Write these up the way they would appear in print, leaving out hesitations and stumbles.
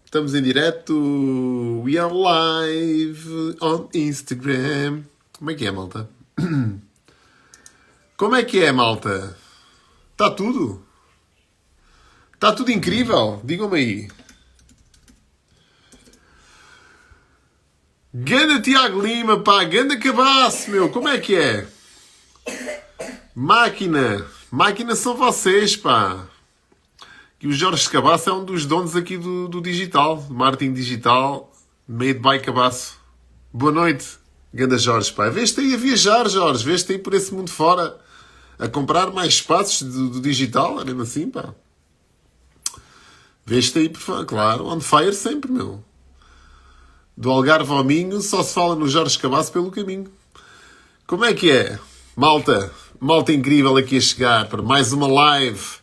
Estamos em direto. We are live on Instagram. Como é que é, malta? Como é que é, malta? Está tudo? Está tudo incrível? Digam-me aí. Ganda Tiago Lima, pá. Ganda Cabaço, meu. Como é que é? Máquina. Máquina são vocês, pá. E o Jorge Cabaço é um dos donos aqui do digital, do marketing digital, made by Cabaço. Boa noite, ganda Jorge, pá. Vês-te aí a viajar, Jorge. Vês-te aí por esse mundo fora, a comprar mais espaços do digital, é mesmo assim, pá. Vês-te aí, claro, on fire sempre, meu. Do Algarve ao Minho, só se fala no Jorge Cabaço pelo caminho. Como é que é? Malta, malta incrível aqui a chegar para mais uma live.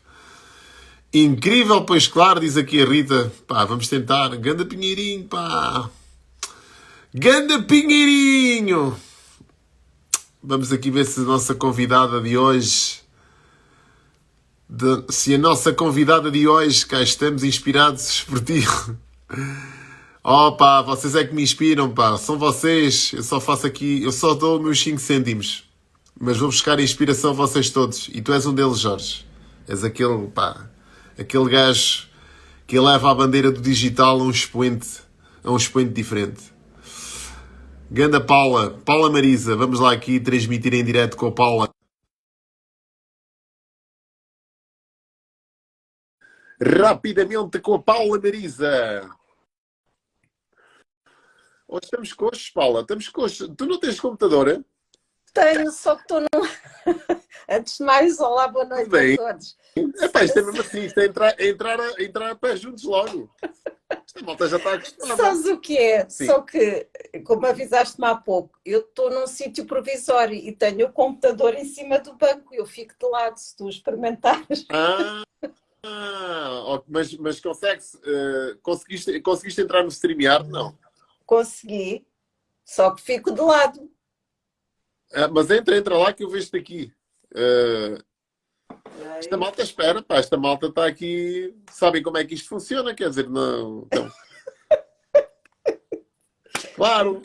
Incrível, pois claro, diz aqui a Rita. Pá, vamos tentar. Ganda Pinheirinho, pá. Ganda Pinheirinho. Vamos aqui ver se a nossa convidada de hoje... se a nossa convidada de hoje, cá estamos inspirados por ti. Oh pá, vocês é que me inspiram, pá. São vocês. Eu só faço aqui... Eu só dou meus 5 cêntimos. Mas vou buscar a inspiração a vocês todos. E tu és um deles, Jorge. És aquele, pá... Aquele gajo que leva a bandeira do digital a um expoente diferente. Ganda Paula, Paula Marisa, vamos lá aqui transmitir em direto com a Paula. Rapidamente com a Paula Marisa. Hoje estamos coxos, Paula, estamos coxos. Tu não tens computador, hein? Tenho, só que estou num... Antes de mais, olá, boa noite Bem. a todos. Epá, isto é mesmo assim, isto é entrar a pé juntos logo. Esta malta já está acostumada. Sabes o que é? Sim. Só que, como avisaste-me há pouco, eu estou num sítio provisório e tenho o computador em cima do banco. Eu fico de lado, se tu experimentares. Mas conseguiste entrar no StreamYard? Não. Consegui, só que fico de lado. Mas entra lá que eu vejo-te aqui. Esta malta espera, pá. Esta malta está aqui. Sabem como é que isto funciona? Quer dizer, não. Então... Claro.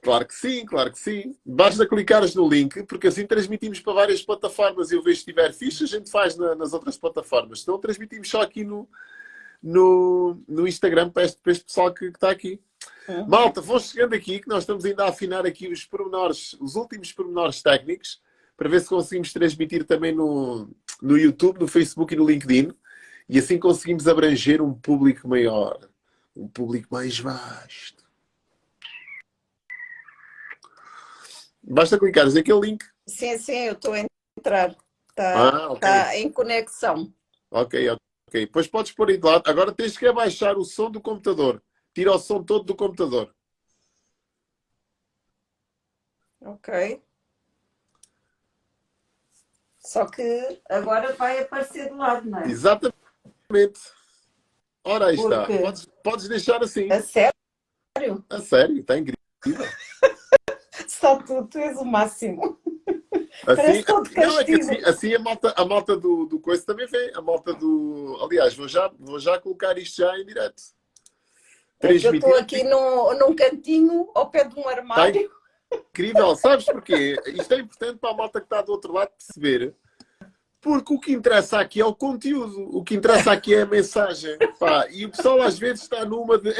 Claro que sim, claro que sim. Basta clicares no link, porque assim transmitimos para várias plataformas. Eu vejo se tiver fixe, a gente faz nas outras plataformas. Senão transmitimos só aqui no Instagram para este pessoal que está aqui. Malta, vão chegando aqui, que nós estamos ainda a afinar aqui os pormenores, os últimos pormenores técnicos, para ver se conseguimos transmitir também no YouTube, no Facebook e no LinkedIn. E assim conseguimos abranger um público maior, um público mais vasto. Basta clicares naquele link. Sim, eu estou a entrar. Está ok. em conexão. Ok. Depois podes pôr aí de lado. Agora tens que abaixar o som do computador. Tira o som todo do computador. Ok. Só que agora vai aparecer de lado, não é? Exatamente. Ora, aí está. Podes deixar assim. A sério? A sério, está incrível. Só tu és o máximo. Assim, todo não, é que castigo. assim a malta do coisa também vê. A malta do... Aliás, vou já colocar isto já em direto. É que eu estou aqui num cantinho ao pé de um armário. Tá incrível. Sabes porquê? Isto é importante para a malta que está do outro lado perceber. Porque o que interessa aqui é o conteúdo. O que interessa aqui é a mensagem. Pá. E o pessoal às vezes está numa de...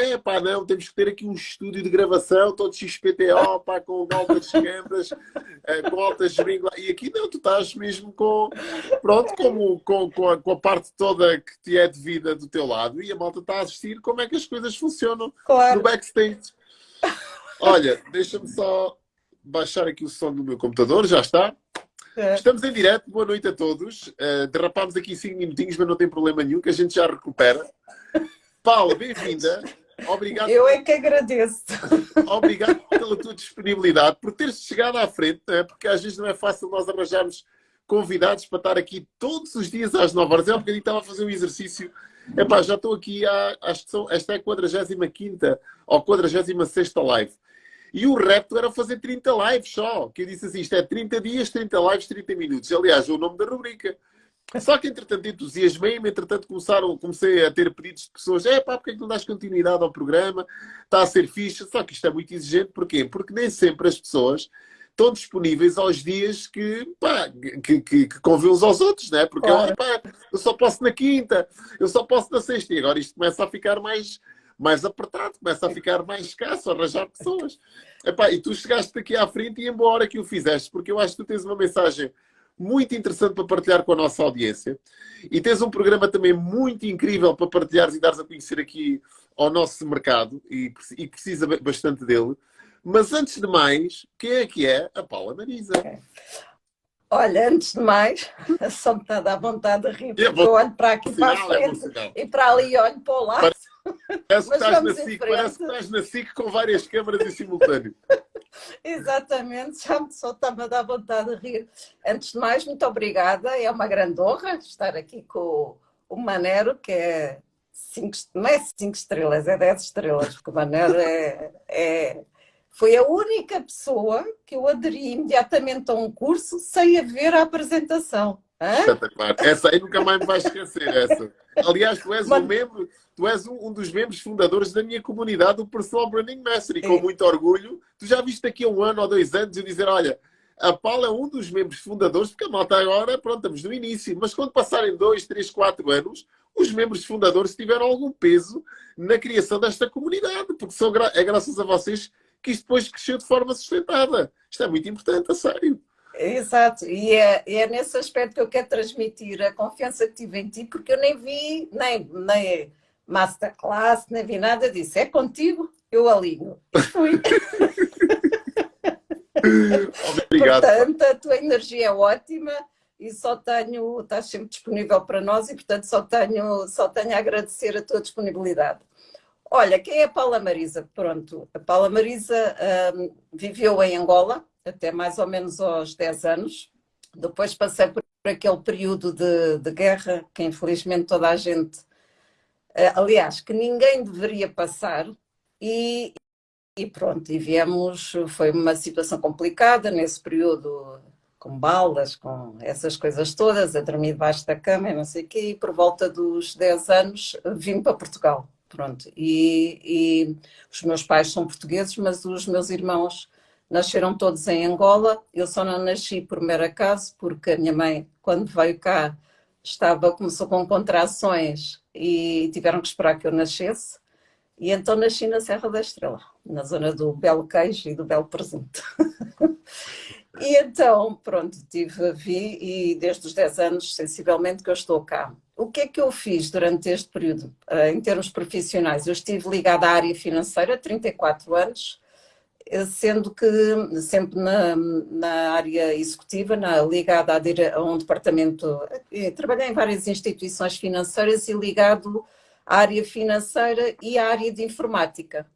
não, temos que ter aqui um estúdio de gravação, todo XPTO, pá, com altas câmaras, com altas geringas. E aqui não, tu estás mesmo com... Pronto, com a parte toda que te é devida do teu lado. E a malta está a assistir como é que as coisas funcionam no backstage. Olha, deixa-me só baixar aqui o som do meu computador. Já está. Estamos em direto, boa noite a todos. Derrapámos aqui 5 minutinhos, mas não tem problema nenhum, que a gente já recupera. Paula, bem-vinda. Obrigado. Eu é que agradeço. Obrigado pela tua disponibilidade, por teres chegado à frente, porque às vezes não é fácil nós arranjarmos convidados para estar aqui todos os dias às 9 horas. Eu um bocadinho estava a fazer um exercício. Já estou aqui, acho que esta é a 45ª ou 46ª live. E o repto era fazer 30 lives só. Que eu disse assim, isto é 30 dias, 30 lives, 30 minutos. Aliás, é o nome da rubrica. Só que, entretanto, entusiasmei-me, entretanto, comecei a ter pedidos de pessoas, pá, porque é que não dás continuidade ao programa? Está a ser fixe. Só que isto é muito exigente, porquê? Porque nem sempre as pessoas estão disponíveis aos dias pá, que convém uns aos outros, né? Porque, Claro. pá, eu só posso na quinta, eu só posso na sexta, e agora isto começa a ficar mais apertado, começa a ficar mais escasso, a arranjar pessoas. Epá, e tu chegaste aqui à frente e embora que o fizeste, porque eu acho que tu tens uma mensagem muito interessante para partilhar com a nossa audiência e tens um programa também muito incrível para partilhares e dares a conhecer aqui ao nosso mercado e precisa bastante dele. Mas antes de mais, quem é que é a Paula Marisa? Okay. Olha, antes de mais, só me está a dar vontade de rir, porque eu olho para aqui para a frente e para ali olho para o lado. Parece que estás na SIC com várias câmaras em simultâneo. Exatamente, só está-me a dar vontade de rir. Antes de mais, muito obrigada. É uma grande honra estar aqui com o Manero, que é não é 5 estrelas, é 10 estrelas, porque o Manero foi a única pessoa que eu aderi imediatamente a um curso sem haver a apresentação. Espetacular. Essa aí nunca mais me vais esquecer, essa. Aliás, tu és um dos membros fundadores da minha comunidade, o Personal Branding Mastery, com muito orgulho. Tu já viste daqui a 1 ano ou 2 anos eu dizer, olha, a Paula é um dos membros fundadores, porque a malta agora, pronto, estamos no início, mas quando passarem 2, 3, 4 anos, os membros fundadores tiveram algum peso na criação desta comunidade, porque é graças a vocês que isto depois cresceu de forma sustentada. Isto é muito importante, a sério. Exato, e é nesse aspecto que eu quero transmitir a confiança que tive em ti, porque eu nem vi, nem masterclass, nem vi nada disso. É contigo, eu alinho. E fui. Obrigado. Portanto, a tua energia é ótima e estás sempre disponível para nós e, portanto, só tenho a agradecer a tua disponibilidade. Olha, quem é a Paula Marisa? Pronto, a Paula Marisa viveu em Angola até mais ou menos aos 10 anos. Depois passei por aquele período de guerra que infelizmente toda a gente, aliás, que ninguém deveria passar e pronto, e foi uma situação complicada nesse período, com balas, com essas coisas todas, a dormir debaixo da cama e não sei o quê, e por volta dos 10 anos vim para Portugal. Pronto, e os meus pais são portugueses, mas os meus irmãos nasceram todos em Angola. Eu só não nasci por mero acaso, porque a minha mãe, quando veio cá, começou com contrações e tiveram que esperar que eu nascesse. E então nasci na Serra da Estrela, na zona do belo queijo e do belo presunto. E então, pronto, vi e desde os 10 anos, sensivelmente, que eu estou cá. O que é que eu fiz durante este período, em termos profissionais? Eu estive ligada à área financeira, 34 anos, sendo que sempre na área executiva, ligada a um departamento, trabalhei em várias instituições financeiras e ligado à área financeira e à área de informática.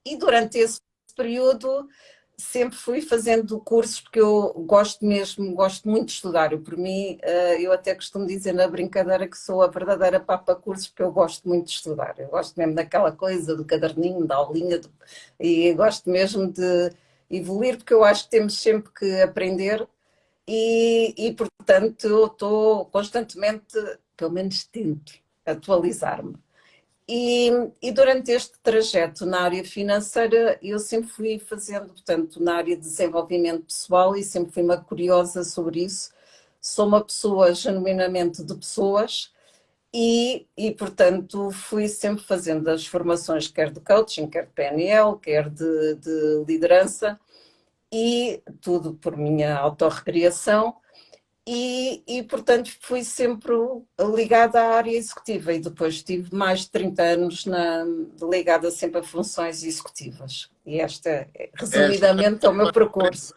E durante esse período sempre fui fazendo cursos, porque eu gosto muito de estudar. Por mim, eu até costumo dizer na brincadeira que sou a verdadeira papa cursos, porque eu gosto muito de estudar. Eu gosto mesmo daquela coisa do caderninho, da aulinha, e gosto mesmo de evoluir, porque eu acho que temos sempre que aprender e portanto, eu estou constantemente, pelo menos tento, atualizar-me. E durante este trajeto na área financeira, eu sempre fui fazendo, portanto, na área de desenvolvimento pessoal e sempre fui uma curiosa sobre isso. Sou uma pessoa genuinamente de pessoas portanto, fui sempre fazendo as formações, quer de coaching, quer de PNL, quer de liderança, e tudo por minha autorrecriação. Portanto, fui sempre ligada à área executiva e depois tive mais de 30 anos ligada sempre a funções executivas. E resumidamente, é o meu percurso.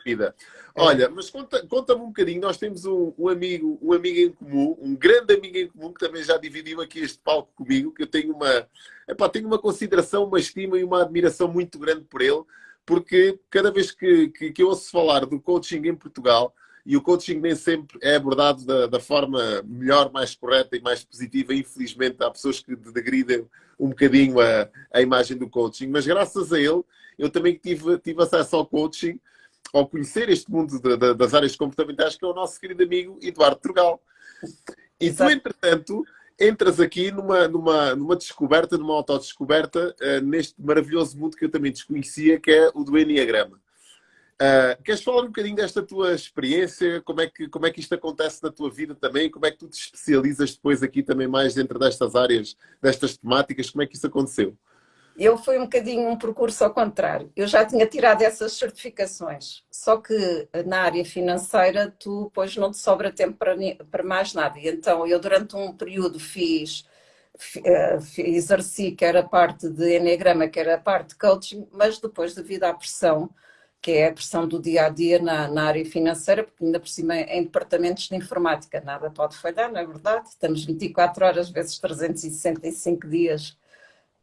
Olha, mas conta-me um bocadinho, nós temos um amigo em comum, um grande amigo em comum, que também já dividiu aqui este palco comigo, que eu tenho uma consideração, uma estima e uma admiração muito grande por ele, porque cada vez que eu ouço falar do coaching em Portugal, e o coaching nem sempre é abordado da forma melhor, mais correta e mais positiva. Infelizmente, há pessoas que degridem um bocadinho a imagem do coaching. Mas graças a ele, eu também tive acesso ao coaching, ao conhecer este mundo das áreas comportamentais, que é o nosso querido amigo Eduardo Trugal. E tu, Exato. entretanto, entras aqui numa descoberta, numa autodescoberta, neste maravilhoso mundo que eu também desconhecia, que é o do Enneagrama. Queres falar um bocadinho desta tua experiência? Como é que isto acontece na tua vida também? Como é que tu te especializas depois aqui também mais dentro destas áreas, destas temáticas? Como é que isso aconteceu? Eu fui um bocadinho um percurso ao contrário. Eu já tinha tirado essas certificações, só que na área financeira tu depois não te sobra tempo para mais nada. E então eu durante um período exerci que era parte de Enneagrama, que era parte de coaching, mas depois devido à pressão, que é a pressão do dia a dia na área financeira, porque ainda por cima em departamentos de informática nada pode falhar, não é verdade? Estamos 24 horas vezes 365 dias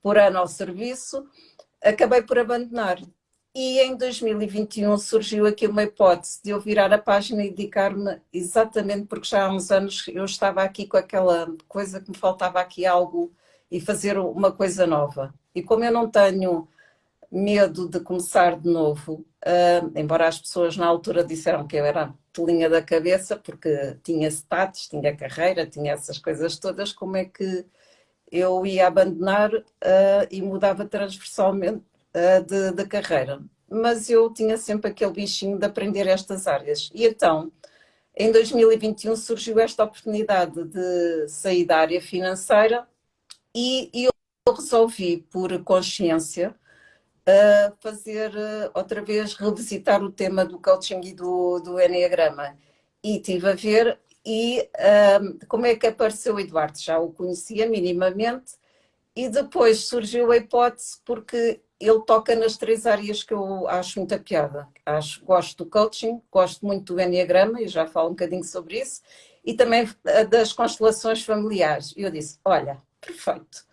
por ano ao serviço, acabei por abandonar. E em 2021 surgiu aqui uma hipótese de eu virar a página e dedicar-me exatamente porque já há uns anos eu estava aqui com aquela coisa que me faltava aqui algo e fazer uma coisa nova. E como eu não tenho medo de começar de novo, embora as pessoas na altura disseram que eu era telinha da cabeça, porque tinha status, tinha carreira, tinha essas coisas todas, como é que eu ia abandonar e mudava transversalmente de carreira. Mas eu tinha sempre aquele bichinho de aprender estas áreas. E então, em 2021 surgiu esta oportunidade de sair da área financeira e eu resolvi, por consciência, fazer outra vez, revisitar o tema do coaching e do Enneagrama. E estive a ver, e como é que apareceu o Eduardo? Já o conhecia minimamente, e depois surgiu a hipótese porque ele toca nas três áreas que eu acho muita piada. Gosto do coaching, gosto muito do Enneagrama, e já falo um bocadinho sobre isso, e também das constelações familiares. E eu disse, olha, perfeito.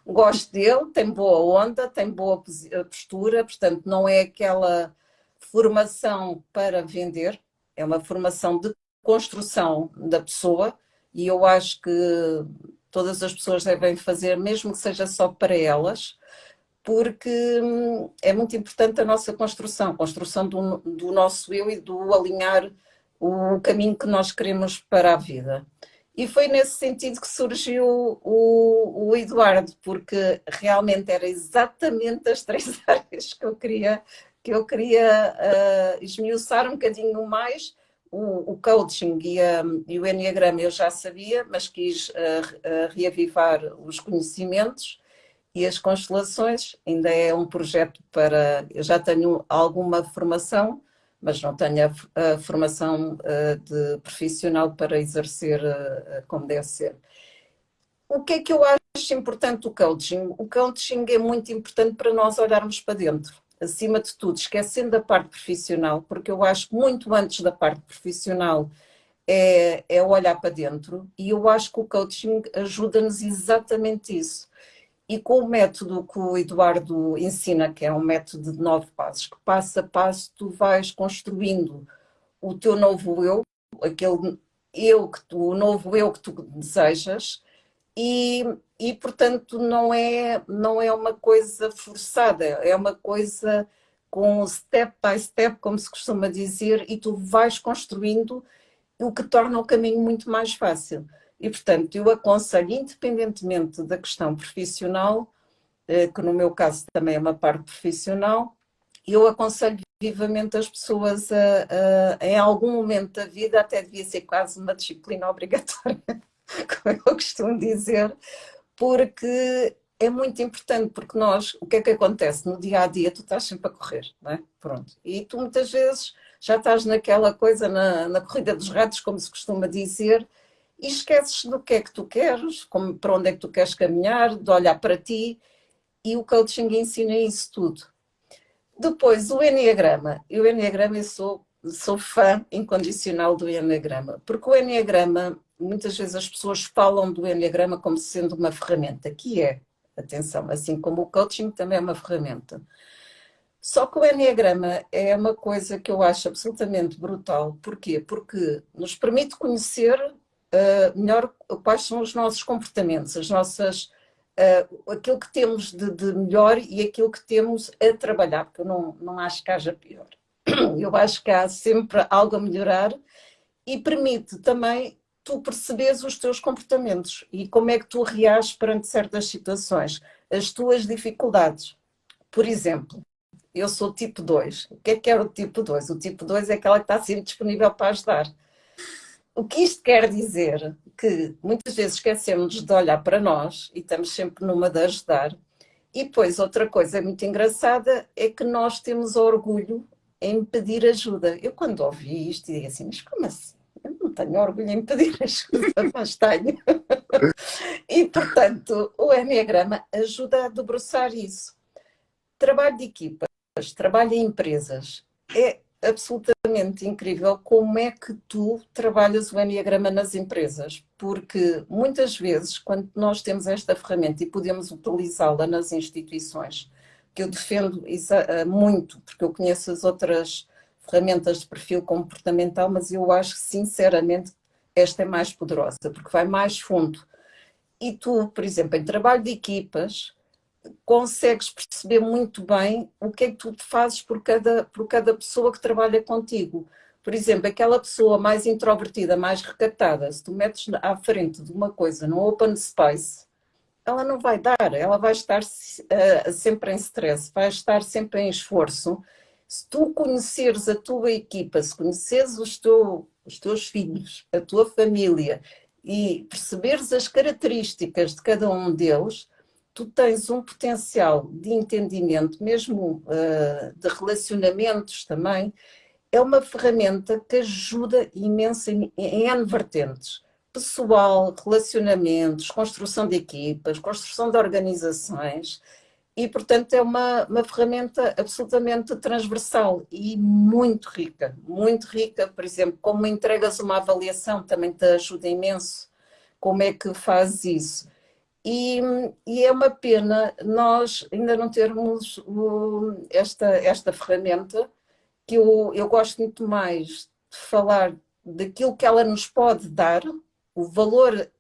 Gosto dele, tem boa onda, tem boa postura, portanto não é aquela formação para vender, é uma formação de construção da pessoa, e eu acho que todas as pessoas devem fazer, mesmo que seja só para elas, porque é muito importante a nossa construção, a construção do nosso eu e do alinhar o caminho que nós queremos para a vida. E foi nesse sentido que surgiu o Eduardo, porque realmente era exatamente as três áreas que eu queria esmiuçar um bocadinho mais. O coaching e o Enneagrama eu já sabia, mas quis reavivar os conhecimentos e as constelações. Ainda é um projeto para. Eu já tenho alguma formação, mas não tenho a formação de profissional para exercer como deve ser. O que é que eu acho importante do coaching? O coaching é muito importante para nós olharmos para dentro, acima de tudo, esquecendo a parte profissional, porque eu acho que muito antes da parte profissional é olhar para dentro, e eu acho que o coaching ajuda-nos exatamente isso. E com o método que o Eduardo ensina, que é um método de 9 passos, que passo a passo tu vais construindo o teu novo eu, aquele o novo eu que tu desejas, e, e portanto não é uma coisa forçada, é uma coisa com step by step, como se costuma dizer, e tu vais construindo, o que torna o caminho muito mais fácil. E, portanto, eu aconselho, independentemente da questão profissional, que no meu caso também é uma parte profissional, eu aconselho vivamente as pessoas em algum momento da vida, até devia ser quase uma disciplina obrigatória, como eu costumo dizer, porque é muito importante, porque nós, o que é que acontece? No dia a dia tu estás sempre a correr, não é? Pronto. E tu muitas vezes já estás naquela coisa, na corrida dos ratos, como se costuma dizer, e esqueces do que é que tu queres, para onde é que tu queres caminhar, de olhar para ti, e o coaching ensina isso tudo. Depois, o Enneagrama eu sou fã incondicional do Enneagrama, porque o Enneagrama, muitas vezes as pessoas falam do Enneagrama como sendo uma ferramenta, que é, atenção, assim como o coaching também é uma ferramenta. Só que o Enneagrama é uma coisa que eu acho absolutamente brutal. Porquê? Porque nos permite conhecer melhor quais são os nossos comportamentos, aquilo que temos de melhor e aquilo que temos a trabalhar, porque eu não acho que haja pior. Eu acho que há sempre algo a melhorar, e permite também tu percebes os teus comportamentos e como é que tu reages perante certas situações, as tuas dificuldades. Por exemplo, eu sou tipo 2. O que é o tipo 2? O tipo 2 é aquela que está sempre disponível para ajudar. O que isto quer dizer que muitas vezes esquecemos de olhar para nós e estamos sempre numa de ajudar. E depois, outra coisa muito engraçada é que nós temos orgulho em pedir ajuda. Eu, quando ouvi isto, digo assim: mas como assim? Eu não tenho orgulho em pedir ajuda, mas tenho. E, portanto, o Enneagrama ajuda a debruçar isso. Trabalho de equipas, trabalho em empresas. É absolutamente incrível como é que tu trabalhas o Enneagrama nas empresas, porque muitas vezes, quando nós temos esta ferramenta e podemos utilizá-la nas instituições, que eu defendo muito, porque eu conheço as outras ferramentas de perfil comportamental, mas eu acho que, sinceramente, esta é mais poderosa, porque vai mais fundo. E tu, por exemplo, em trabalho de equipas, consegues perceber muito bem o que é que tu fazes por cada pessoa que trabalha contigo. Por exemplo, aquela pessoa mais introvertida, mais recatada, se tu metes à frente de uma coisa no open space, ela não vai dar, ela vai estar sempre em stress, vai estar sempre em esforço. Se tu conheceres a tua equipa, se conheceres os teus filhos, a tua família e perceberes as características de cada um deles, tu tens um potencial de entendimento, mesmo de relacionamentos também. É uma ferramenta que ajuda imenso em N vertentes. Pessoal, relacionamentos, construção de equipas, construção de organizações. E, portanto, é uma ferramenta absolutamente transversal e muito rica. Por exemplo, como entregas uma avaliação, também te ajuda imenso. Como é que fazes isso? E, e é uma pena nós ainda não termos esta ferramenta, que eu gosto muito mais de falar daquilo que ela nos pode dar, o valor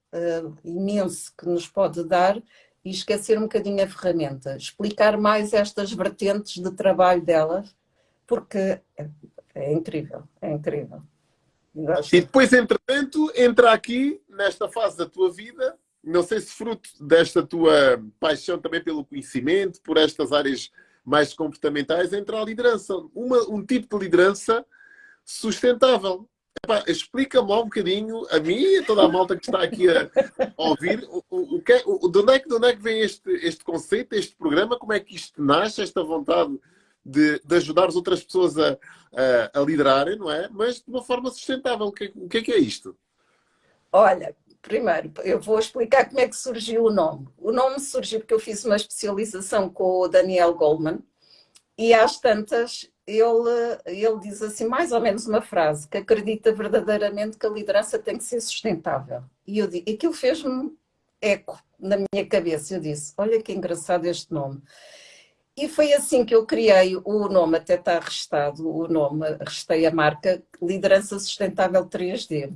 imenso que nos pode dar, e esquecer um bocadinho a ferramenta. Explicar mais estas vertentes de trabalho delas, porque é incrível, é incrível. E Gosto. depois, entretanto, entra aqui, nesta fase da tua vida, não sei se fruto desta tua paixão também pelo conhecimento, por estas áreas mais comportamentais, entra a liderança. Um tipo de liderança sustentável. Epá, explica-me lá um bocadinho, a mim e a toda a malta que está aqui a ouvir, de onde é que vem este conceito, este programa, como é que isto nasce, esta vontade de ajudar as outras pessoas a liderarem, não é? Mas de uma forma sustentável. O que é isto? Olha, primeiro, eu vou explicar como é que surgiu o nome. O nome surgiu porque eu fiz uma especialização com o Daniel Goleman e às tantas ele diz assim mais ou menos uma frase que acredita verdadeiramente que a liderança tem que ser sustentável. E aquilo fez-me eco na minha cabeça. Eu disse, olha que engraçado este nome. E foi assim que eu criei o nome, até está registado o nome, registei a marca Liderança Sustentável 3D.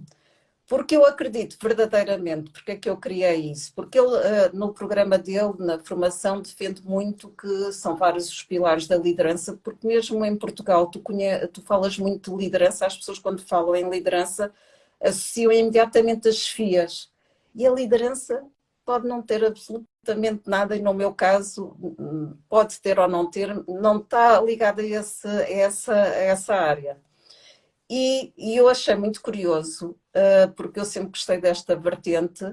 Porque eu acredito verdadeiramente, porque é que eu criei isso? Porque ele, no programa dele, na formação, defende muito que são vários os pilares da liderança, porque mesmo em Portugal tu falas muito de liderança, as pessoas quando falam em liderança associam imediatamente as chefias. E a liderança pode não ter absolutamente nada, e no meu caso pode ter ou não ter, não está ligada a essa área. E eu achei muito curioso, porque eu sempre gostei desta vertente,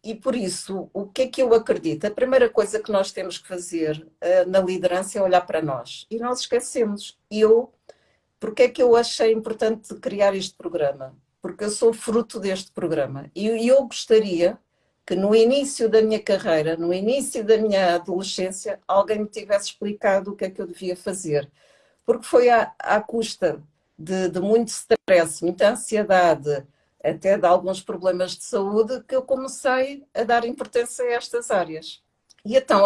e por isso, o que é que eu acredito? A primeira coisa que nós temos que fazer na liderança é olhar para nós. E nós esquecemos. Porque é que eu achei importante criar este programa? Porque eu sou fruto deste programa. E eu gostaria que no início da minha carreira, no início da minha adolescência, alguém me tivesse explicado o que é que eu devia fazer. Porque foi à custa de muito stress, muita ansiedade, até de alguns problemas de saúde, que eu comecei a dar importância a estas áreas. E então,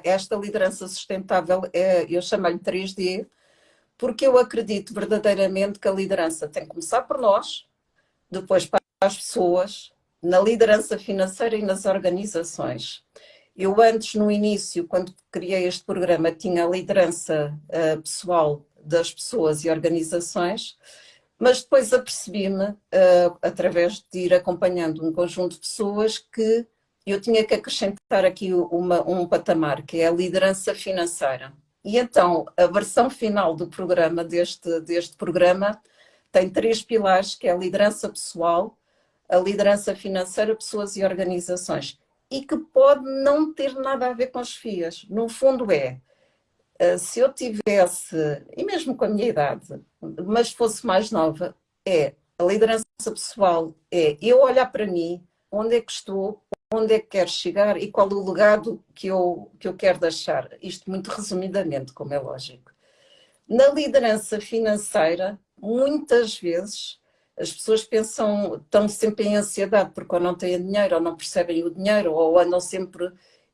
esta liderança sustentável, eu chamo-lhe 3D, porque eu acredito verdadeiramente que a liderança tem que começar por nós, depois para as pessoas, na liderança financeira e nas organizações. Eu antes, no início, quando criei este programa, tinha a liderança pessoal das pessoas e organizações, Mas depois apercebi-me, através de ir acompanhando um conjunto de pessoas, que eu tinha que acrescentar aqui um patamar, que é a liderança financeira. E então, a versão final do programa, deste programa, tem três pilares, que é a liderança pessoal, a liderança financeira, pessoas e organizações. E que pode não ter nada a ver com as FIAs. No fundo se eu tivesse, e mesmo com a minha idade, mas fosse mais nova, a liderança pessoal, eu olhar para mim, onde é que estou, onde é que quero chegar e qual o legado que eu quero deixar. Isto muito resumidamente, como é lógico. Na liderança financeira, muitas vezes as pessoas pensam, estão sempre em ansiedade porque ou não têm dinheiro, ou não percebem o dinheiro, ou andam sempre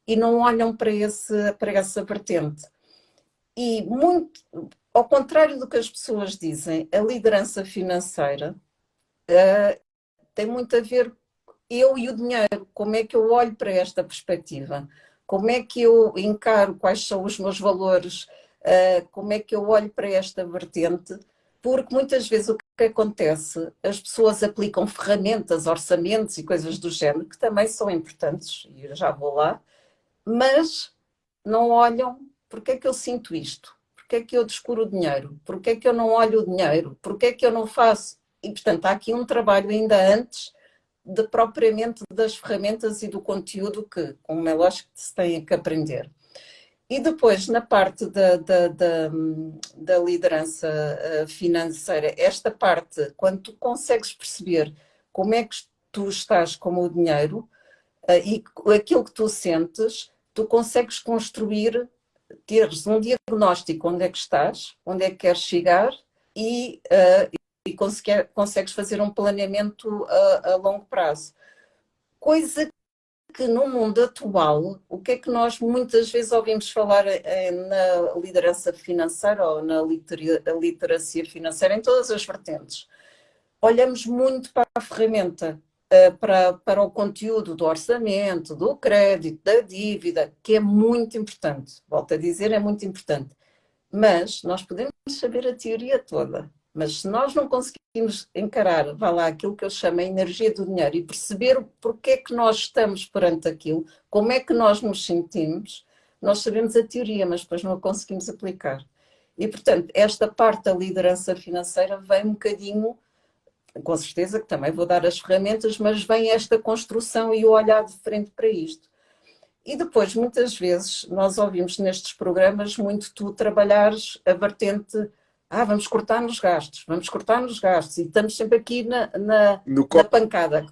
e não olham para essa vertente. E muito, ao contrário do que as pessoas dizem, a liderança financeira tem muito a ver eu e o dinheiro, como é que eu olho para esta perspectiva, como é que eu encaro quais são os meus valores, como é que eu olho para esta vertente, porque muitas vezes o que acontece, as pessoas aplicam ferramentas, orçamentos e coisas do género, que também são importantes, e eu já vou lá, mas não olham porque é que eu sinto isto, porque é que eu descuro o dinheiro, porque é que eu não olho o dinheiro, porque é que eu não faço. E, portanto, há aqui um trabalho ainda antes de propriamente das ferramentas e do conteúdo que, como é lógico, se tem que aprender. E depois, na parte da liderança financeira, esta parte, quando tu consegues perceber como é que tu estás com o dinheiro, e aquilo que tu sentes, tu consegues construir, teres um diagnóstico onde é que estás, onde é que queres chegar e consegues fazer um planeamento a longo prazo. Coisa que no mundo atual, o que é que nós muitas vezes ouvimos falar na liderança financeira ou na literacia financeira, em todas as vertentes? Olhamos muito para a ferramenta, para o conteúdo do orçamento, do crédito, da dívida, que é muito importante. Volto a dizer, é muito importante. Mas nós podemos saber a teoria toda. Mas se nós não conseguimos encarar, vá lá, aquilo que eu chamo a energia do dinheiro e perceber porque é que nós estamos perante aquilo, como é que nós nos sentimos, nós sabemos a teoria, mas depois não a conseguimos aplicar. E, portanto, esta parte da liderança financeira vem um bocadinho, com certeza que também vou dar as ferramentas, mas vem esta construção e o olhar de frente para isto. E depois, muitas vezes, nós ouvimos nestes programas muito tu trabalhares a vertente, vamos cortar nos gastos, e estamos sempre aqui No na corpo. pancada,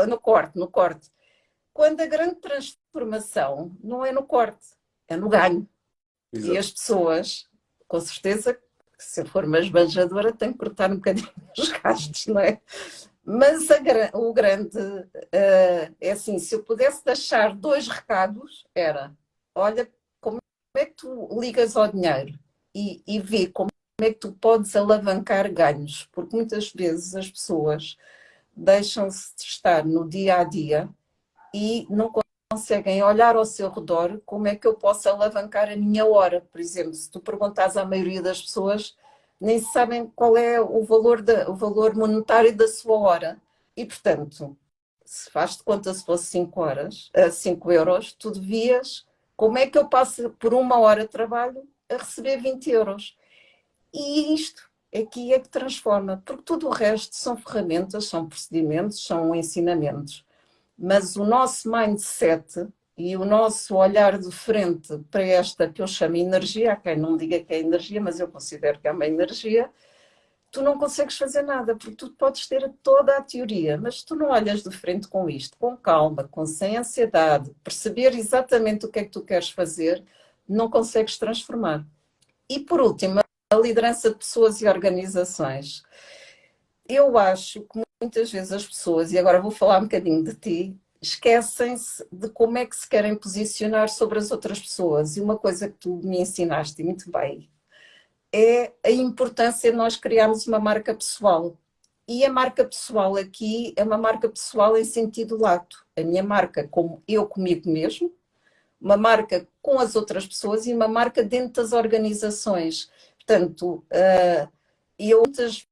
no corte. Quando a grande transformação não é no corte, é no ganho. E Exato. as pessoas, com certeza, se eu for uma esbanjadora, tenho que cortar um bocadinho os gastos, não é? Mas o grande é assim, se eu pudesse deixar dois recados, era, olha, como é que tu ligas ao dinheiro e vê como é que tu podes alavancar ganhos, porque muitas vezes as pessoas deixam-se de estar no dia a dia e não conseguem olhar ao seu redor como é que eu posso alavancar a minha hora. Por exemplo, se tu perguntas à maioria das pessoas, nem sabem qual é o valor monetário da sua hora. E, portanto, se faz de conta se fosse 5 horas, 5 euros, tu devias, como é que eu passo por uma hora de trabalho a receber 20 euros? E isto aqui é que transforma, porque tudo o resto são ferramentas, são procedimentos, são ensinamentos. Mas o nosso mindset e o nosso olhar de frente para esta que eu chamo energia, há quem não diga que é energia, mas eu considero que é uma energia, tu não consegues fazer nada, porque tu podes ter toda a teoria, mas se tu não olhas de frente com isto, com calma, sem ansiedade, perceber exatamente o que é que tu queres fazer, não consegues transformar. E por último, a liderança de pessoas e organizações. Eu acho que muitas vezes as pessoas, e agora vou falar um bocadinho de ti, esquecem-se de como é que se querem posicionar sobre as outras pessoas. E uma coisa que tu me ensinaste muito bem é a importância de nós criarmos uma marca pessoal. E a marca pessoal aqui é uma marca pessoal em sentido lato. A minha marca como eu comigo mesmo, uma marca com as outras pessoas e uma marca dentro das organizações. Portanto, eu muitas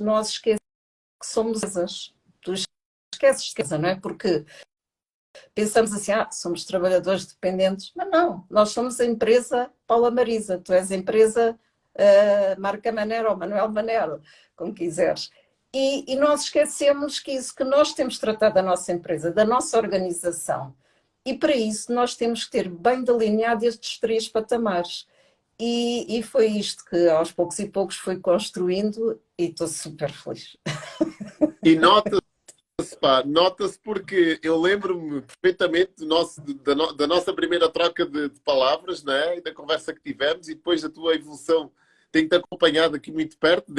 nós esquecemos que somos empresas. Tu esqueces, não é? Porque pensamos assim, somos trabalhadores dependentes, mas não, nós somos a empresa Paula Marisa, tu és a empresa Marca Manero ou Manuel Manero, como quiseres. E nós esquecemos que isso que nós temos tratado da nossa empresa, da nossa organização, e para isso nós temos que ter bem delineado estes 3 patamares. E foi isto que aos poucos e poucos fui construindo e estou super feliz. E nota-se porque eu lembro-me perfeitamente da nossa primeira troca de palavras, né? E da conversa que tivemos, e depois da tua evolução. Tenho-te acompanhado aqui muito perto,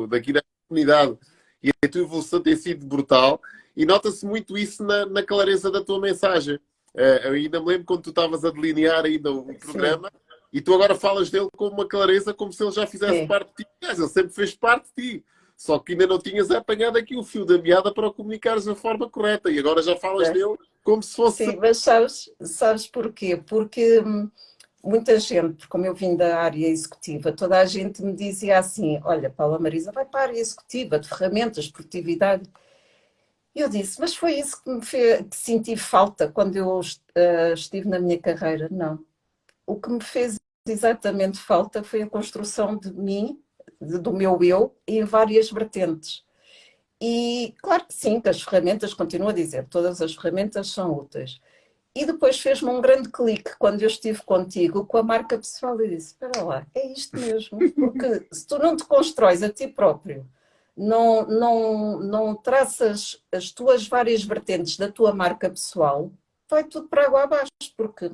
daqui da comunidade, e a tua evolução tem sido brutal, e nota-se muito isso na clareza da tua mensagem. Eu ainda me lembro quando tu estavas a delinear ainda o programa, e tu agora falas dele com uma clareza como se ele já fizesse parte de ti. Ele sempre fez parte de ti. Só que ainda não tinhas apanhado aqui o fio da meada para o comunicares da forma correta. E agora já falas dele como se fosse... Sim, mas sabes porquê? Porque muita gente, como eu vim da área executiva, toda a gente me dizia assim, olha, Paula Marisa, vai para a área executiva, de ferramentas, produtividade. E eu disse, mas foi isso que me fez que senti falta quando eu estive na minha carreira? Não. O que me fez exatamente falta foi a construção de mim, do meu eu, em várias vertentes. E claro que sim, que as ferramentas, continuo a dizer, todas as ferramentas são úteis. E depois fez-me um grande clique quando eu estive contigo com a marca pessoal e disse, espera lá, é isto mesmo. Porque se tu não te constróis a ti próprio, não traças as tuas várias vertentes da tua marca pessoal, vai tudo para água abaixo, porque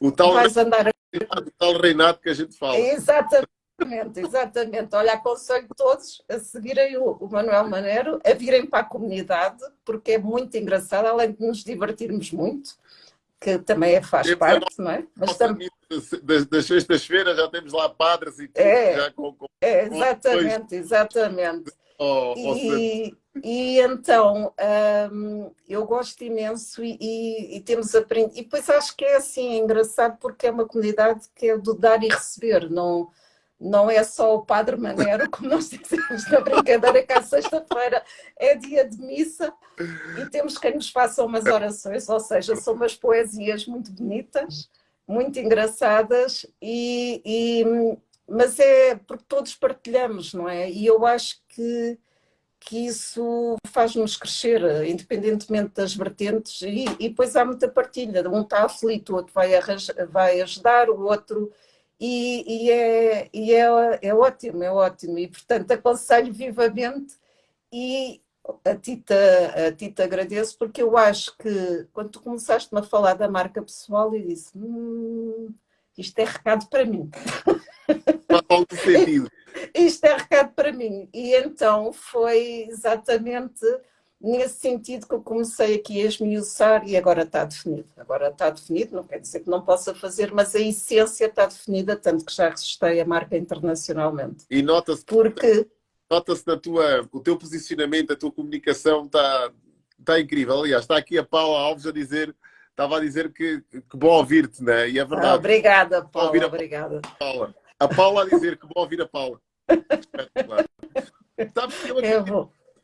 o tal vais andar... o tal reinado que a gente fala. Exatamente. Olha, aconselho todos a seguirem o Manuel Manero, a virem para a comunidade, porque é muito engraçado, além de nos divertirmos muito, que também faz parte, não é? Mas das sextas-feiras já temos lá padres e tudo. Já Exatamente. E então, eu gosto imenso e temos aprendido. E depois acho que é assim, é engraçado porque é uma comunidade que é do dar e receber, não é só o Padre Manero, como nós dizemos na brincadeira, que à sexta-feira é dia de missa e temos quem nos faça umas orações, ou seja, são umas poesias muito bonitas, muito engraçadas, mas é porque todos partilhamos, não é? E eu acho que isso faz-nos crescer, independentemente das vertentes, e depois há muita partilha. Um está aflito, o outro vai ajudar, o outro... é ótimo, é ótimo. E, portanto, aconselho vivamente e a ti te agradeço, porque eu acho que quando tu começaste-me a falar da marca pessoal, eu disse, isto é recado para mim. Faz algum sentido. Isto é recado para mim. E então foi exatamente nesse sentido que eu comecei aqui a esmiuçar e agora está definido. Agora está definido, não quer dizer que não possa fazer, mas a essência está definida, tanto que já registrei a marca internacionalmente. E nota-se porque o teu posicionamento, a tua comunicação está incrível. Aliás, está aqui a Paula Alves estava a dizer que bom ouvir-te, né? E é verdade. Obrigada, Paula. Obrigada. A Paula a dizer que bom ouvir a Paula. Sabes que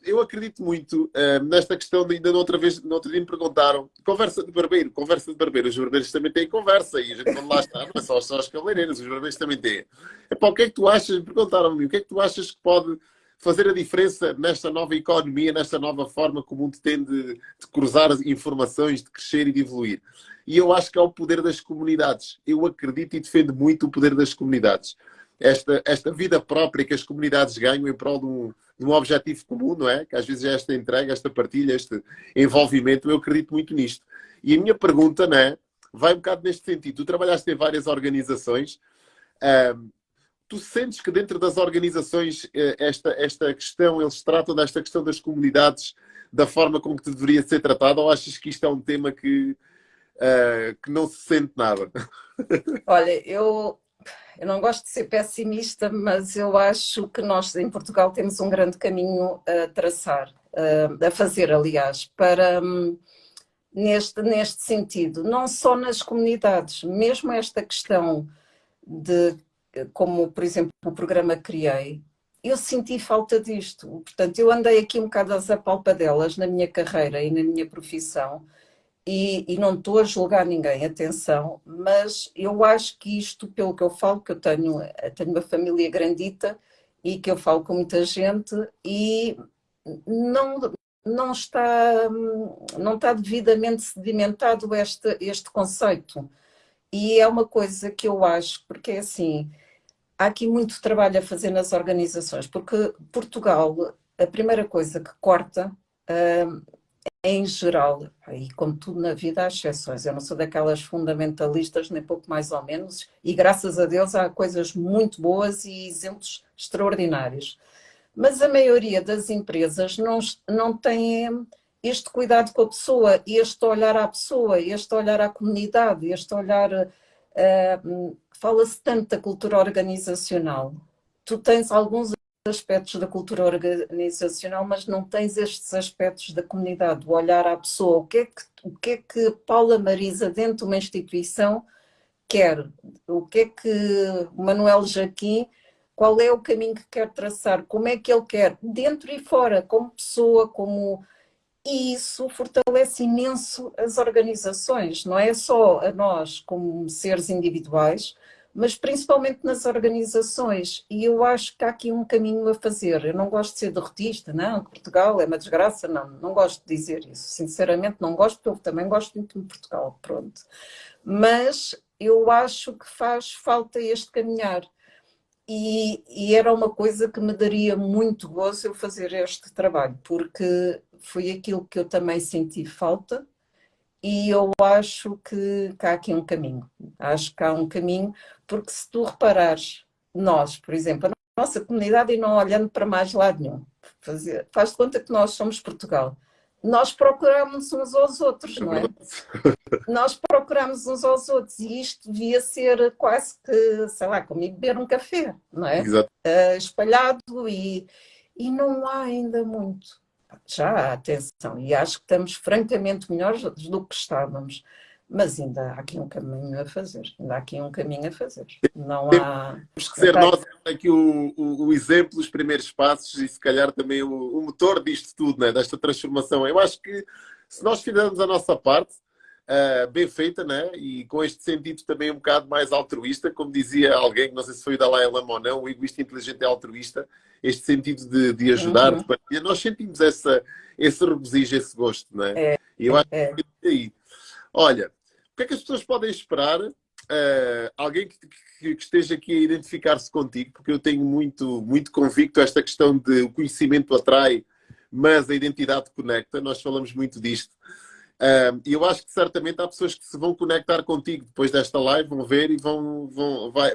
eu acredito muito nesta questão de ainda no outro dia me perguntaram conversa de barbeiro, os barbeiros também têm conversa e a gente quando lá está, não é só as cabeleireiras, os barbeiros também têm. Epá, o que é que tu achas, perguntaram-me, o que é que tu achas que pode fazer a diferença nesta nova economia, nesta nova forma que o mundo tem de cruzar as informações, de crescer e de evoluir? E eu acho que é o poder das comunidades. Eu acredito e defendo muito o poder das comunidades. Esta vida própria que as comunidades ganham em prol de um objetivo comum, não é? Que às vezes é esta entrega, esta partilha, este envolvimento, eu acredito muito nisto. E a minha pergunta, não é? Vai um bocado neste sentido. Tu trabalhaste em várias organizações. Tu sentes que dentro das organizações esta questão, eles tratam desta questão das comunidades da forma como que deveria ser tratado, ou achas que isto é um tema que não se sente nada? Olha, eu não gosto de ser pessimista, mas eu acho que nós em Portugal temos um grande caminho a traçar, a fazer, aliás, para neste sentido, não só nas comunidades, mesmo esta questão de, como por exemplo o programa Criei, eu senti falta disto. Portanto, eu andei aqui um bocado às apalpadelas na minha carreira e na minha profissão e não estou a julgar ninguém, atenção, mas eu acho que isto, pelo que eu falo, que eu tenho uma família grandita e que eu falo com muita gente e não, não está devidamente sedimentado este conceito. E é uma coisa que eu acho, porque é assim, há aqui muito trabalho a fazer nas organizações, porque Portugal, a primeira coisa que corta, em geral, e como tudo na vida há exceções, eu não sou daquelas fundamentalistas, nem pouco mais ou menos, e graças a Deus há coisas muito boas e exemplos extraordinários. Mas a maioria das empresas não tem este cuidado com a pessoa, este olhar à pessoa, este olhar à comunidade, este olhar. Fala-se tanto da cultura organizacional. Tu tens alguns aspectos da cultura organizacional, mas não tens estes aspectos da comunidade, o olhar à pessoa. O que é que Paula Marisa, dentro de uma instituição, quer? O que é que o Manuel Jaquim, qual é o caminho que quer traçar? Como é que ele quer? Dentro e fora, como pessoa, como... E isso fortalece imenso as organizações, não é só a nós como seres individuais, mas principalmente nas organizações. E eu acho que há aqui um caminho a fazer. Eu não gosto de ser derrotista, não, Portugal é uma desgraça, não gosto de dizer isso. Sinceramente não gosto, porque eu também gosto muito de Portugal, pronto. Mas eu acho que faz falta este caminhar. E era uma coisa que me daria muito gozo eu fazer este trabalho, porque foi aquilo que eu também senti falta e eu acho que há aqui um caminho. Acho que há um caminho, porque se tu reparares, nós, por exemplo, a nossa comunidade, e não olhando para mais lado nenhum, faz de conta que nós somos Portugal. Nós procuramos uns aos outros, É não é? verdade. Nós procuramos uns aos outros e isto devia ser quase que, sei lá, como ir beber um café, não é? Exato. Espalhado e não há ainda muito. Já há atenção e acho que estamos francamente melhores do que estávamos, mas ainda há aqui um caminho a fazer, ainda há aqui um caminho a fazer. Não há... Temos que ser nós aqui o exemplo, os primeiros passos e se calhar também o motor disto tudo, né? Desta transformação. Eu acho que se nós fizermos a nossa parte, bem feita, né? E com este sentido também um bocado mais altruísta, como dizia alguém, não sei se foi o Dalai Lama ou não, o egoísta inteligente é altruísta, este sentido de ajudar, de Uhum. partilhar, nós sentimos esse regozijo, esse gosto, né? E eu acho É. que é aí. Olha, o que é que as pessoas podem esperar? Alguém que esteja aqui a identificar-se contigo, porque eu tenho muito convicto esta questão de o conhecimento atrai, mas a identidade conecta. Nós falamos muito disto. E eu acho que certamente há pessoas que se vão conectar contigo depois desta live, vão ver e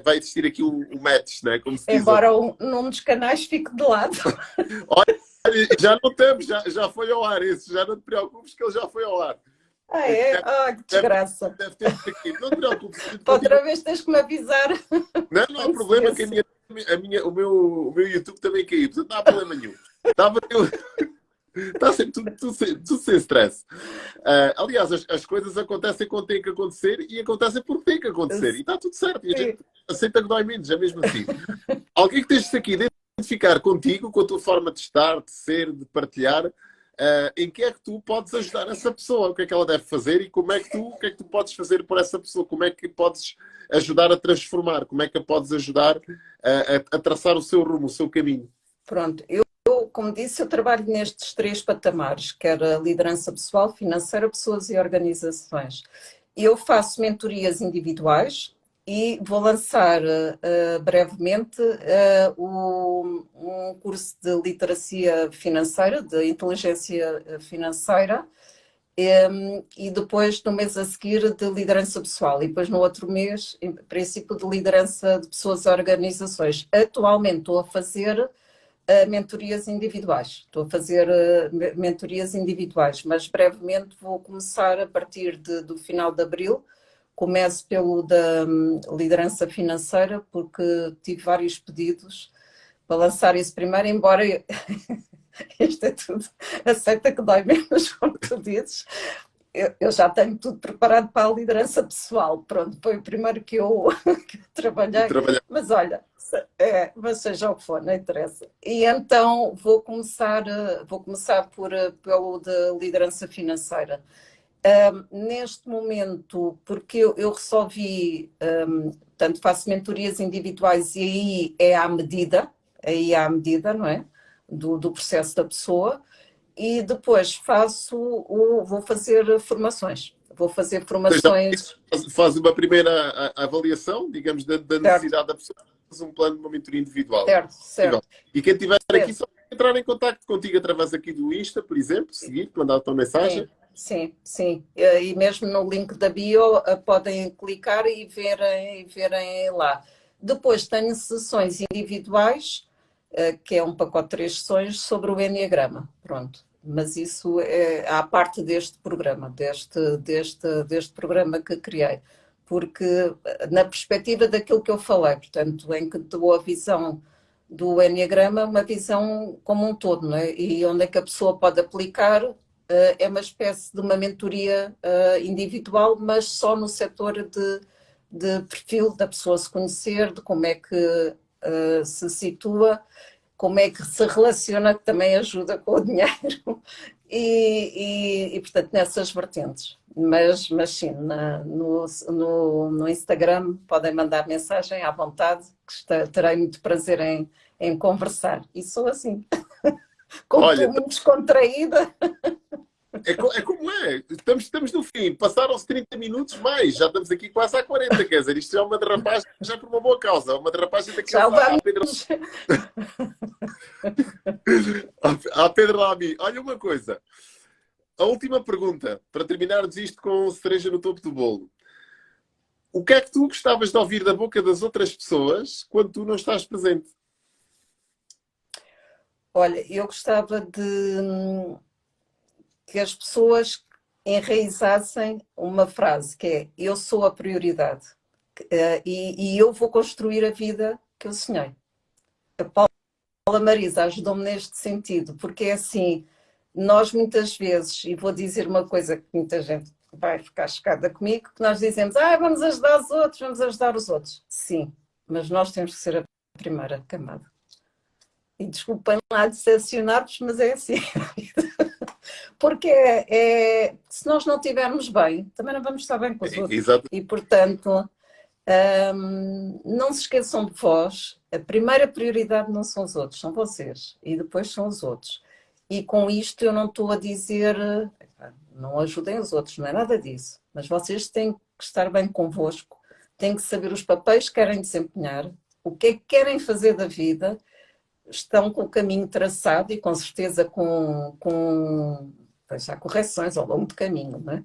vai existir aqui um match, né? Como se diz. Embora num dos canais fique de lado. Olha, já não temos, já foi ao ar esse, já não te preocupes que ele já foi ao ar. Ah, é? Ah, que desgraça. Deve ter aqui. Não te preocupes. Outra vez tens que me avisar. Não há problema que o meu YouTube também caiu, portanto não há problema nenhum. Está sempre tudo sem stress. Aliás, as coisas acontecem quando têm que acontecer e acontecem porque têm que acontecer. E está tudo certo. E a gente aceita que dói menos, é mesmo assim. Alguém que esteja aqui a identificar contigo, com a tua forma de estar, de ser, de partilhar, em que é que tu podes ajudar essa pessoa? O que é que ela deve fazer e o que é que tu podes fazer por essa pessoa? Como é que podes ajudar a transformar? Como é que a podes ajudar a traçar o seu rumo, o seu caminho? Pronto, como disse, eu trabalho nestes 3 patamares, que era liderança pessoal, financeira, pessoas e organizações. Eu faço mentorias individuais e vou lançar brevemente um curso de literacia financeira, de inteligência financeira, e depois no mês a seguir de liderança pessoal e depois no outro mês, em princípio, de liderança de pessoas e organizações. Atualmente estou a fazer mentorias individuais. Estou a fazer mentorias individuais, mas brevemente vou começar a partir do final de abril. Começo pelo da liderança financeira, porque tive vários pedidos para lançar isso primeiro, embora isto é tudo, aceita que dói menos, como tu dizes. eu já tenho tudo preparado para a liderança pessoal. Pronto, foi o primeiro que eu trabalhei. Trabalhar. Mas olha, mas seja o que for, não interessa. E então vou começar pelo de liderança financeira. Neste momento, porque eu resolvi, portanto, faço mentorias individuais e aí é à medida, não é? Do processo da pessoa. E depois vou fazer formações. Vou fazer formações. Faz uma primeira avaliação, digamos, da Certo, necessidade da pessoa, faz um plano de uma mentoria individual. certo, certo. E quem estiver aqui, Certo. só entrar em contato contigo através aqui do Insta, por exemplo, seguir, mandar a tua mensagem. Sim, sim, sim. E mesmo no link da bio podem clicar e verem lá. Depois tenho sessões individuais, que é um pacote de 3 sessões sobre o Enneagrama. Pronto. Mas isso é à parte deste programa, deste programa que criei. Porque na perspectiva daquilo que eu falei, portanto, em que dou a visão do Enneagrama, uma visão como um todo, não é? E onde é que a pessoa pode aplicar é uma espécie de uma mentoria individual, mas só no setor de perfil da pessoa se conhecer, de como é que se situa, como é que se relaciona, que também ajuda com o dinheiro, e portanto, nessas vertentes. Mas sim, no Instagram podem mandar mensagem à vontade, que terei muito prazer em conversar. E sou assim, como Olha, estou muito descontraída. é como é. Estamos no fim. Passaram-se 30 minutos mais. Já estamos aqui quase à 40. Quer dizer, isto é uma derrapagem já por uma boa causa. Uma derrapagem daqueles Já à Pedro, vamos. à Pedro Lamy. Olha uma coisa. A última pergunta, para terminarmos isto com cereja no topo do bolo. O que é que tu gostavas de ouvir da boca das outras pessoas quando tu não estás presente? Olha, eu gostava que as pessoas enraizassem uma frase que é: eu sou a prioridade. E eu vou construir a vida que eu sonhei. A Paula Marisa ajudou-me neste sentido, porque é assim, nós muitas vezes, e vou dizer uma coisa que muita gente vai ficar chocada comigo, que nós dizemos, vamos ajudar os outros, vamos ajudar os outros. Sim, mas nós temos que ser a primeira camada. E desculpem lá decepcionar-vos, mas é assim. Porque se nós não estivermos bem, também não vamos estar bem com os outros. Exato. E, portanto, não se esqueçam de vós. A primeira prioridade não são os outros, são vocês. E depois são os outros. E com isto eu não estou a dizer não ajudem os outros, não é nada disso. Mas vocês têm que estar bem convosco, têm que saber os papéis que querem desempenhar, o que é que querem fazer da vida, estão com o caminho traçado e com certeza pois há correções ao longo do caminho, não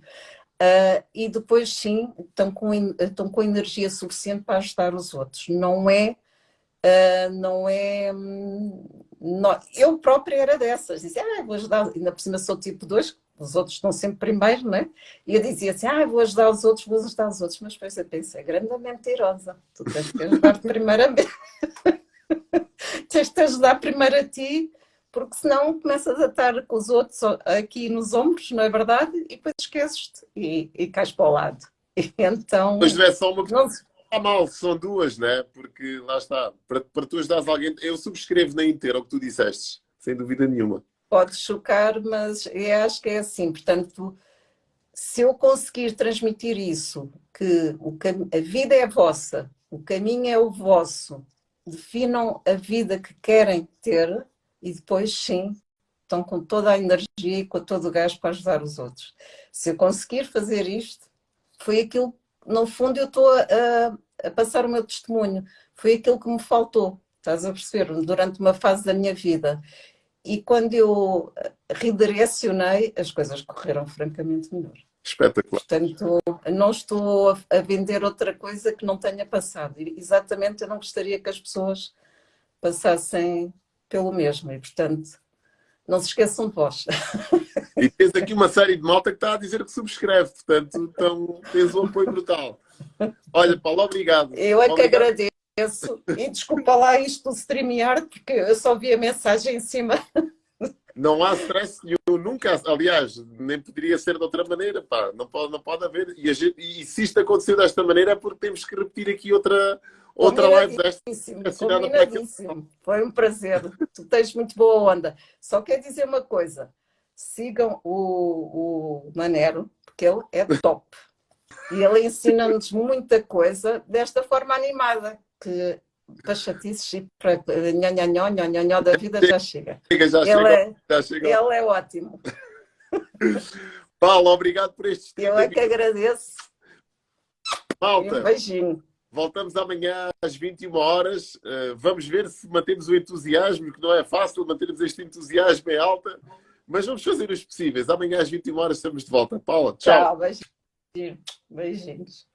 é? E depois sim, estão com energia suficiente para ajudar os outros. Não é. Eu própria era dessas, dizia, vou ajudar, ainda por cima sou tipo 2, os outros estão sempre primeiro, não é? E eu dizia assim, vou ajudar os outros, mas depois eu pensei, grande mentirosa, tu tens que ajudar primeiramente, tens de ajudar primeiro a ti, porque senão começas a estar com os outros aqui nos ombros, não é verdade? E depois esqueces-te e cais para o lado. E então. Mas não é só uma Não, está mal, são duas, né? Porque lá está, para tu ajudares alguém, eu subscrevo na inteira o que tu disseste, sem dúvida nenhuma. pode chocar, mas eu acho que é assim. Portanto, se eu conseguir transmitir isso, que a vida é vossa, o caminho é o vosso, definam a vida que querem ter e depois sim, estão com toda a energia e com todo o gás para ajudar os outros. Se eu conseguir fazer isto, foi aquilo, no fundo eu estou a passar o meu testemunho, foi aquilo que me faltou, estás a perceber, durante uma fase da minha vida. E quando eu redirecionei, as coisas correram francamente melhor. Espetacular. Portanto, não estou a vender outra coisa que não tenha passado. E, exatamente, eu não gostaria que as pessoas passassem pelo mesmo. E, portanto, não se esqueçam de vós. E tens aqui uma série de malta que está a dizer que subscreve, portanto, então tens um apoio brutal. Olha, Paulo, obrigado. Eu é que Obrigado. agradeço. E desculpa lá isto do StreamYard, porque eu só vi a mensagem em cima. Não há stress nenhum, nunca. Aliás, nem poderia ser de outra maneira, pá. Não pode haver. E se isto aconteceu desta maneira é porque temos que repetir aqui outra live desta. Combinadíssimo. Foi um prazer. Tu tens muito boa onda. Só quero dizer uma coisa. Sigam o Manero, porque ele é top. E ele ensina-nos muita coisa desta forma animada, que para chatices e para nhonhonhó da vida já chega. Ele é ótimo. Paulo, obrigado por este Eu é que agradeço. Malta, um beijinho. Voltamos amanhã às 21 horas. Vamos ver se mantemos o entusiasmo, que não é fácil mantermos este entusiasmo em alta, mas vamos fazer os possíveis. Amanhã às 21 horas estamos de volta. Paula, tchau. Tchau, beijinhos.